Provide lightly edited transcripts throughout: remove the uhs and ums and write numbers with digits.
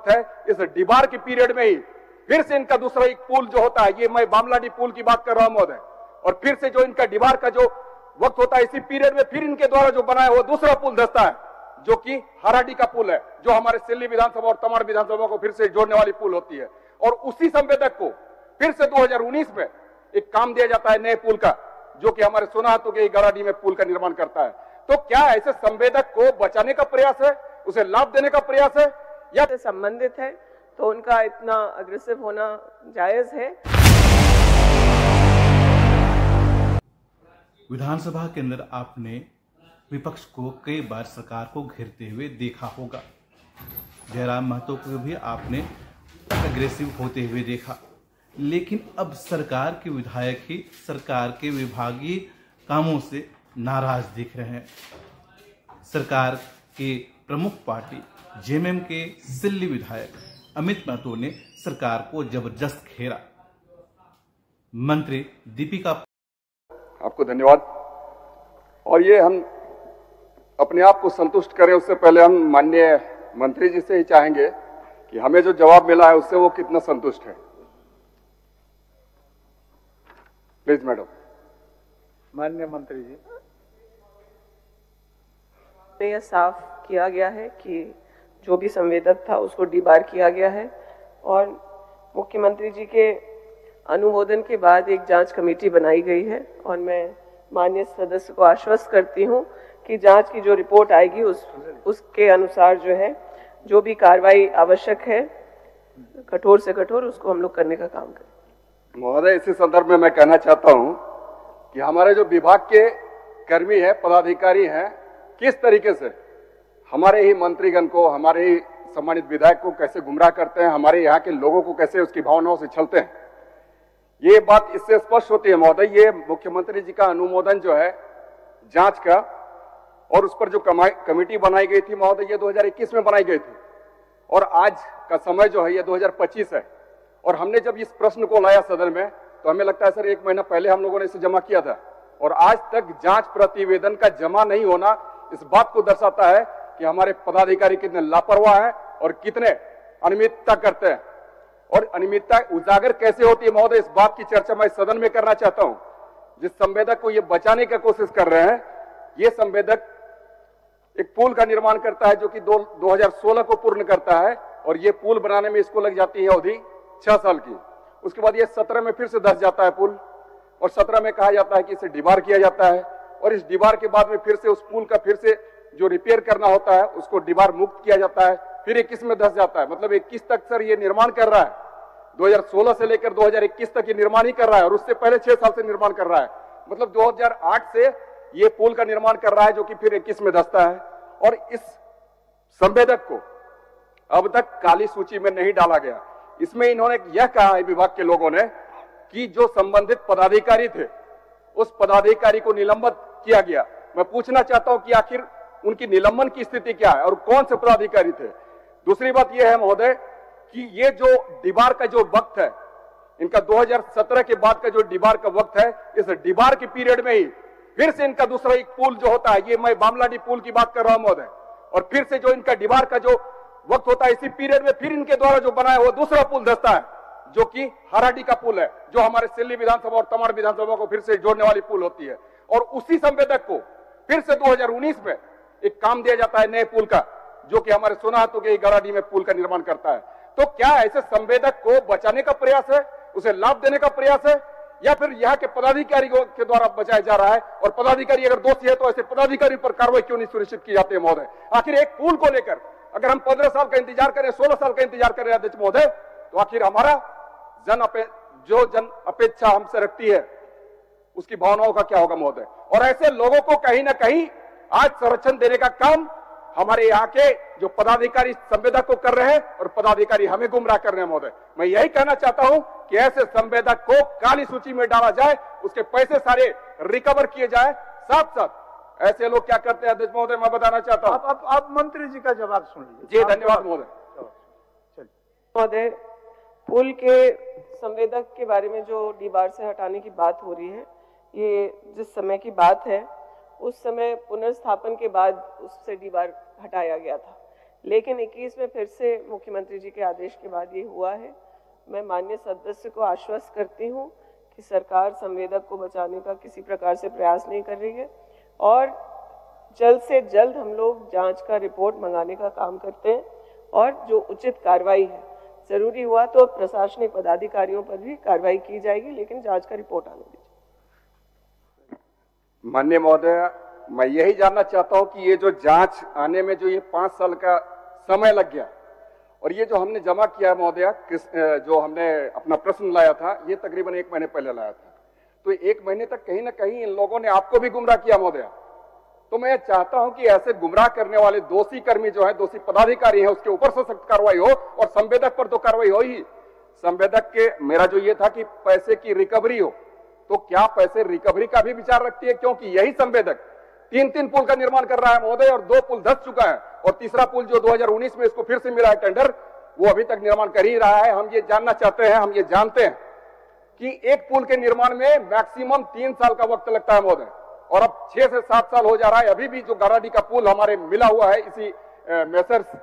वक्त है, इस डीबार के पीरियड में ही फिर से इनका दूसरा एक पुल जो होता है, ये मैं बामलाडी पुल की बात कर रहा हूं महोदय, और फिर से जो इनका डीबार का जो वक्त होता है इसी पीरियड में फिर इनके द्वारा जो बनाया वो दूसरा पुल धंसता है, जो कि हराडी का पुल है, जो हमारे सिल्ली विधानसभा और तमाड़ विधानसभा को फिर से जोड़ने वाली पुल होती है। और उसी संवेदक को फिर से 2019 में एक काम दिया जाता है नए पुल का, जो कि हमारे सोनाहातू के गराडी में पुल का निर्माण करता है। तो क्या ऐसे संवेदक को बचाने का प्रयास है, उसे लाभ देने का प्रयास है, या संबंधित है तो उनका इतना अग्रेसिव होना जायज है? विधानसभा के अंदर आपने विपक्ष को कई बार सरकार को घेरते हुए देखा होगा। जयराम महतो को भी आपने अग्रेसिव होते हुए देखा, लेकिन अब सरकार के विधायक ही सरकार के विभागीय कामों से नाराज दिख रहे हैं। सरकार के प्रमुख पार्टी जेएमएम के सिल्ली विधायक अमित महतो ने सरकार को जबरदस्त घेरा। मंत्री दीपिका, आपको धन्यवाद। और ये हम अपने आप को संतुष्ट करें उससे पहले हम माननीय मंत्री जी से ही चाहेंगे कि हमें जो जवाब मिला है उससे वो कितना संतुष्ट है। Please madam. माननीय मंत्री जी, यह साफ किया गया है कि जो भी संवेदक था उसको डीबार किया गया है, और मुख्यमंत्री जी के अनुमोदन के बाद एक जांच कमेटी बनाई गई है, और मैं माननीय सदस्य को आश्वस्त करती हूं कि जांच की जो रिपोर्ट आएगी उसके अनुसार जो है जो भी कार्रवाई आवश्यक है कठोर से कठोर उसको हम लोग करने का काम करें। महोदय, इसी संदर्भ में मैं कहना चाहता हूं कि हमारे जो विभाग के कर्मी हैं, पदाधिकारी हैं, किस तरीके से हमारे ही मंत्रीगण को, हमारे ही सम्मानित विधायक को कैसे गुमराह करते हैं, हमारे यहाँ के लोगों को कैसे उसकी भावनाओं से छलते हैं, ये बात इससे स्पष्ट होती है महोदय। ये मुख्यमंत्री जी का अनुमोदन जो है जांच का, और उस पर जो कमेटी बनाई गई थी महोदय, ये 2021 में बनाई गई थी, और आज का समय जो है ये 2025 है। और हमने जब इस प्रश्न को लाया सदन में तो हमें लगता है सर 1 महीना पहले हम लोगों ने इसे जमा किया था, और आज तक जांच प्रतिवेदन का जमा नहीं होना इस बात को दर्शाता है कि हमारे पदाधिकारी कितने लापरवाह हैं और कितने अनियमितता करते हैं। और अनियमितता उजागर कैसे होती है महोदय, इस बात की चर्चा मैं सदन में करना चाहता हूं। जिस संवेदक को ये बचाने की कोशिश कर रहे हैं, ये संवेदक एक पुल का निर्माण करता है जो कि 2016 को पूर्ण करता है, और ये पुल बनाने में इसको लग जाती है अवधि 6 साल की। उसके बाद ये 17 में फिर से धंस जाता है पुल, और 17 में कहा जाता है कि इसे डीबार किया जाता है, और इस डीबार के बाद में फिर से उस पुल का फिर से जो रिपेयर करना होता है उसको डीबार मुक्त किया जाता है, फिर 21 में धंस जाता है। मतलब 21 तक सर ये निर्माण कर रहा है, 2016 से लेकर 2021 तक ये निर्माण ही कर रहा है, और उससे पहले 6 साल से निर्माण कर रहा है। मतलब 2008 से ये पुल का निर्माण कर रहा है, जो कि फिर 21 में धंसता है। और इस संवेदक को अब तक काली सूची में नहीं डाला गया। इसमें इन्होंने यह कहा है विभाग के लोगों ने कि जो संबंधित पदाधिकारी थे उस पदाधिकारी को निलंबित किया गया। मैं पूछना चाहता हूं कि आखिर उनकी निलंबन की स्थिति क्या है और कौन से पदाधिकारी थे। दूसरी बात यह है महोदय कि ये जो डीबार का जो वक्त है, इनका 2017 के बाद का जो डीबार का वक्त है, इस डीबार के पीरियड में ही फिर से इनका दूसरा एक पुल जो होता है, ये मैं बामलाडी पुल की बात कर रहा हूं महोदय, और फिर से जो इनका डीबार का जो वक्त होता है इसी पीरियड में फिर इनके द्वारा जो बनाया हुआ दूसरा पुल धंसता है, जो कि हराडी का पुल है, जो हमारे सिल्ली विधानसभा और तमाड़ विधानसभा को फिर से जोड़ने वाली पुल होती है। और उसी संवेदक को फिर से 2019 में एक काम दिया जाता है नए पुल का, जो कि हमारे सोनाहातू के गराडी में पुल का निर्माण करता है। तो क्या ऐसे संवेदक को बचाने का प्रयास है, उसे लाभ देने का प्रयास है, या फिर यहाँ के पदाधिकारियों के द्वारा बचाया जा रहा है? और पदाधिकारी अगर दोषी है तो ऐसे पदाधिकारी पर कार्रवाई क्यों नहीं सुनिश्चित की जाती है महोदय? आखिर एक पुल को लेकर अगर हम 15 साल का इंतजार करें, 16 साल का इंतजार करें अध्यक्ष महोदय, तो आखिर हमारा जो जन अपेक्षा हमसे रखती है उसकी भावनाओं का क्या होगा महोदय? और ऐसे लोगों को कहीं ना कहीं आज संरक्षण देने का काम हमारे यहाँ के जो पदाधिकारी संवेदक को कर रहे हैं, और पदाधिकारी हमें गुमराह कर रहे हैं महोदय। मैं यही कहना चाहता हूं कि ऐसे संवेदक को काली सूची में डाला जाए, उसके पैसे सारे रिकवर किए जाए। साथ साथ ऐसे लोग क्या करते हैं अध्यक्ष महोदय, मैं बताना चाहता हूं। आप मंत्री जी का जवाब सुन लीजिए। जी धन्यवाद महोदय। महोदय, पुल के संवेदक के बारे में जो डीबार से हटाने की बात हो रही है, ये जिस समय की बात है उस समय पुनर्स्थापन के बाद उससे डीबार हटाया गया था, लेकिन 21 में फिर से मुख्यमंत्री जी के आदेश के बाद ये हुआ है। मैं माननीय सदस्य को आश्वस्त करती हूँ कि सरकार संवेदक को बचाने का किसी प्रकार से प्रयास नहीं कर रही है और जल्द से जल्द हम लोग जांच का रिपोर्ट मंगाने का काम करते हैं और जो उचित कार्रवाई है, जरूरी हुआ तो प्रशासनिक पदाधिकारियों पर भी कार्रवाई की जाएगी, लेकिन जांच का रिपोर्ट आने दीजिए। माननीय महोदय, मैं यही जानना चाहता हूं कि ये जो जांच आने में जो ये 5 साल का समय लग गया और ये जो हमने जमा किया है महोदय, जो हमने अपना प्रश्न लाया था, ये तकरीबन 1 महीने पहले लाया था, तो 1 महीने तक कहीं ना कहीं इन लोगों ने आपको भी गुमराह किया महोदय। तो मैं चाहता हूं कि ऐसे गुमराह करने वाले दोषी कर्मी जो है, दोषी पदाधिकारी है, उसके ऊपर से सख्त कार्रवाई हो और संवेदक पर तो कार्रवाई हो ही। संवेदक के मेरा जो ये था कि पैसे की रिकवरी हो, तो क्या पैसे रिकवरी का भी विचार रखती है? क्योंकि यही संवेदक 3 पुल का निर्माण कर रहा है महोदय और 2 पुल धस चुका है और तीसरा पुल जो 2019 में इसको फिर से मिला है टेंडर, वो अभी तक निर्माण कर ही रहा है। हम ये जानना चाहते हैं, हम ये जानते हैं कि एक पुल के निर्माण में मैक्सिमम 3 साल का वक्त लगता है महोदय, और अब 6 से 7 साल हो जा रहा है। अभी भी जो गाराडी का पुल हमारे मिला हुआ है इसी मेसर्स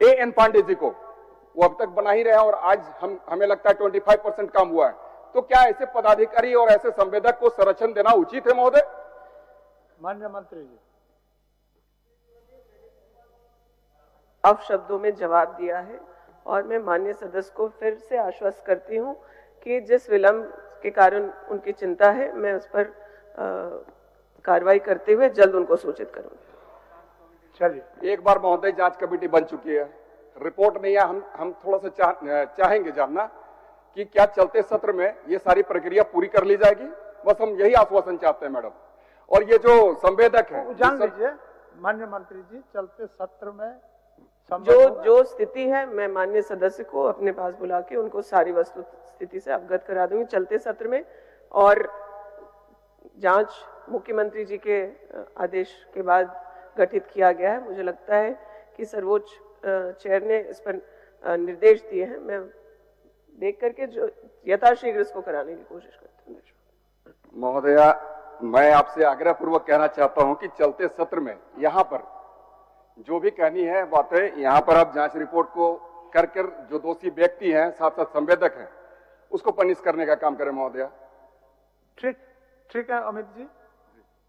A.N. पांडे जी को, वो अब तक बना ही रहे हैं और आज हमें लगता है 25% काम हुआ है। तो क्या ऐसे पदाधिकारी और ऐसे संवेदक को संरक्षण देना उचित है महोदय? माननीय मंत्री जी। अब शब्दों में जवाब दिया है और मैं माननीय सदस्य को फिर से आश्वस्त करती हूं कि जिस विलंब के कारण उनकी चिंता है, मैं उस पर कार्रवाई करते हुए जल्द उनको सूचित करूंगी। चलिए, एक बार महोदय जांच कमेटी बन चुकी है, रिपोर्ट नहीं है, हम थोड़ा सा चाहेंगे जानना कि क्या चलते सत्र में ये सारी प्रक्रिया पूरी कर ली जाएगी? बस हम यही आश्वासन चाहते हैं मैडम। और ये जो संवेदक है, जान लीजिए माननीय मंत्री जी, चलते सत्र में जो स्थिति है, मैं माननीय सदस्य को अपने पास बुला के उनको सारी वस्तु स्थिति से अवगत करा दूंगी चलते सत्र में। और जांच मुख्यमंत्री जी के आदेश के बाद गठित किया गया है। मुझे लगता है कि सर्वोच्च चेयर ने इस पर निर्देश दिए हैं। मैं देख करके जो यथाशीघ्र इसको कराने की कोशिश करती हूँ। महोदया, मैं आपसे आग्रह पूर्वक कहना चाहता हूं कि चलते सत्र में यहाँ पर जो भी कहनी है बातें, यहाँ पर आप जांच रिपोर्ट को कर जो दोषी व्यक्ति हैं, साथ साथ संवेदक हैं, उसको पनिश करने का काम करें महोदया। ठीक है अमित जी।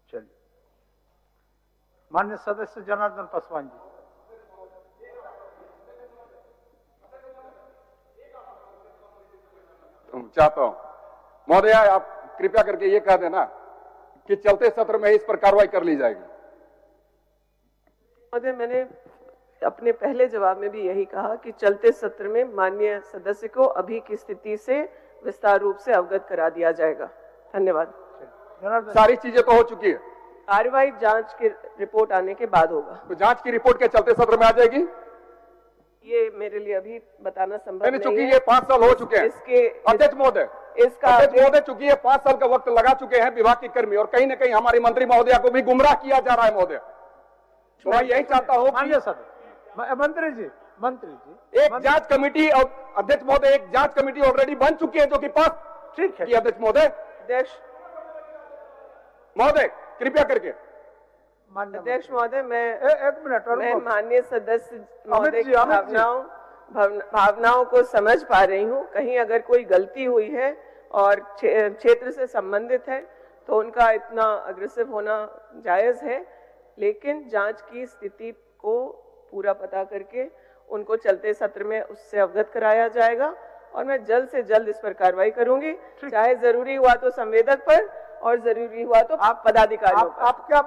चलिए, माननीय सदस्य जनार्दन पासवान जी। चाहता हूं महोदया, आप कृपया करके ये कह देना कि चलते सत्र में इस पर कार्रवाई कर ली जाएगी। महोदय, मैंने अपने पहले जवाब में भी यही कहा कि चलते सत्र में माननीय सदस्य को अभी की स्थिति से विस्तार रूप से अवगत करा दिया जाएगा। धन्यवाद। सारी चीजें तो हो चुकी है, कार्रवाई जांच की रिपोर्ट आने के बाद होगा। तो जांच की रिपोर्ट के चलते सत्र में आ जाएगी? ये मेरे लिए अभी बताना संभव नहीं है। चूंकि ये 5 साल हो चुके हैं अध्यक्ष महोदय, चूंकि ये 5 साल का वक्त लगा चुके हैं विभाग के कर्मी, और कहीं ना कहीं हमारी मंत्री महोदया को भी गुमराह किया जा रहा है महोदय। तो मैं यही चाहता हूँ मंत्री जी, एक जांच कमेटी, और अध्यक्ष महोदय एक जांच कमेटी ऑलरेडी बन चुकी है जो कि पास ठीक है अध्यक्ष महोदय। अध्यक्ष महोदय कृपया करके। अध्यक्ष महोदय, एक मिनट, मैं माननीय सदस्य महोदय की भावनाओं को समझ पा रही हूँ। कहीं अगर कोई गलती हुई है और क्षेत्र से संबंधित है तो उनका इतना अग्रेसिव होना जायज है, लेकिन जांच की स्थिति को पूरा पता करके उनको चलते सत्र में उससे अवगत कराया जाएगा और मैं जल्द से जल्द इस पर कार्रवाई करूंगी, चाहे जरूरी हुआ तो संवेदक पर और जरूरी हुआ तो आप पदाधिकारियों पर। आप क्या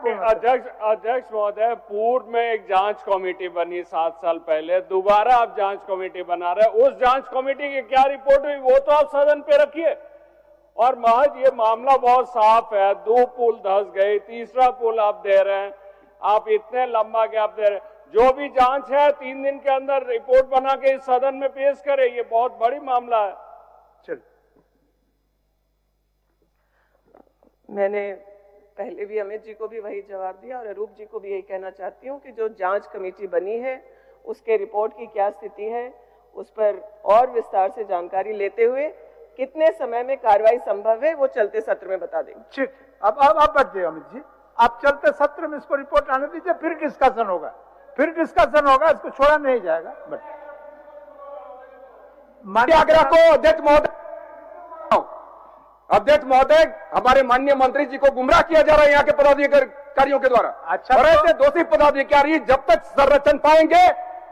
अध्यक्ष महोदय, पूर्व में एक जांच कमेटी बनी 7 साल पहले, दोबारा आप जांच कमेटी बना रहे, उस जांच कमेटी की क्या रिपोर्ट हुई वो तो आप सदन पे रखिए। और महज ये मामला बहुत साफ है, 2 पुल धस गए, तीसरा पुल आप दे रहे हैं, आप इतने लंबा गैप दे रहे हैं। जो भी जांच है 3 दिन के अंदर रिपोर्ट बना के इस सदन में पेश करें, ये बहुत बड़ी मामला है। चल, मैंने पहले भी अमित जी को भी वही जवाब दिया और अरूप जी को भी यही कहना चाहती हूँ कि जो जांच कमेटी बनी है उसके रिपोर्ट की क्या स्थिति है, उस पर और विस्तार से जानकारी लेते हुए कितने समय में कार्रवाई संभव है वो चलते सत्र में बता देंगे। ठीक, अब आप बैठ जाइए अमित जी, आप चलते सत्र में इसको रिपोर्ट आने दीजिए, फिर डिस्कशन होगा। फिर डिस्कशन होगा, इसको छोड़ा नहीं जाएगा। बट आग्रह को अध्यक्ष महोदय हमारे माननीय मंत्री जी को गुमराह किया जा रहा है यहाँ के पदाधिकारियों के द्वारा। अच्छा, और ऐसे दोषी पदाधिकारी जब तक संरक्षण पाएंगे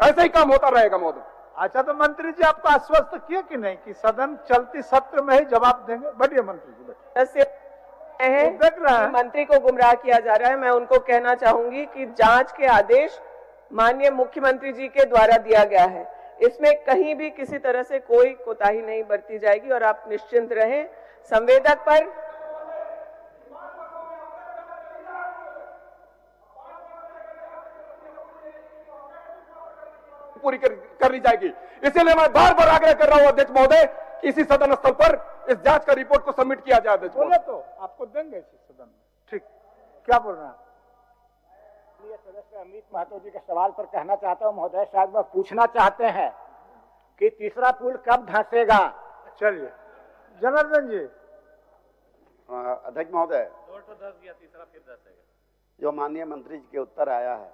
ऐसे ही काम होता रहेगा महोदय। अच्छा, तो मंत्री जी आपको आश्वस्त किए कि नहीं कि सदन चलती सत्र में ही जवाब देंगे? बढ़िए मंत्री जी, देख रहा है मंत्री को गुमराह किया जा रहा है। मैं उनको कहना चाहूंगी कि जांच के आदेश माननीय मुख्यमंत्री जी के द्वारा दिया गया है, इसमें कहीं भी किसी तरह से कोई कोताही नहीं बरती जाएगी और आप निश्चिंत रहें। संवेदक पर पूरी कर ली जाएगी। इसीलिए मैं बार बार आग्रह कर रहा हूं अध्यक्ष महोदय कि इसी सदन स्थल पर इस जांच का रिपोर्ट को सबमिट किया जाए। अध्यक्ष बोले तो आपको देंगे इसी सदन में। ठीक, क्या बोल रहे हैं? सदस्य अमित महतो जी के सवाल पर कहना चाहता हूं महोदय, शायद वह पूछना चाहते हैं कि तीसरा पुल कब धंसेगा। चलिए जनार्दन जी। अध्यक्ष महोदय, तीसरा फिर धंसेगा। जो माननीय मंत्री जी के उत्तर आया है,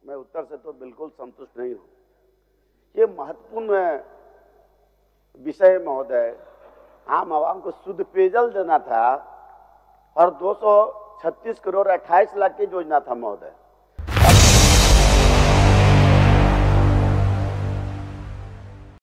मैं उत्तर से तो बिल्कुल संतुष्ट नहीं हूं। ये महत्वपूर्ण विषय महोदय, आम आवाम को शुद्ध पेयजल देना था और 236 करोड़ 28 लाख की योजना था महोदय।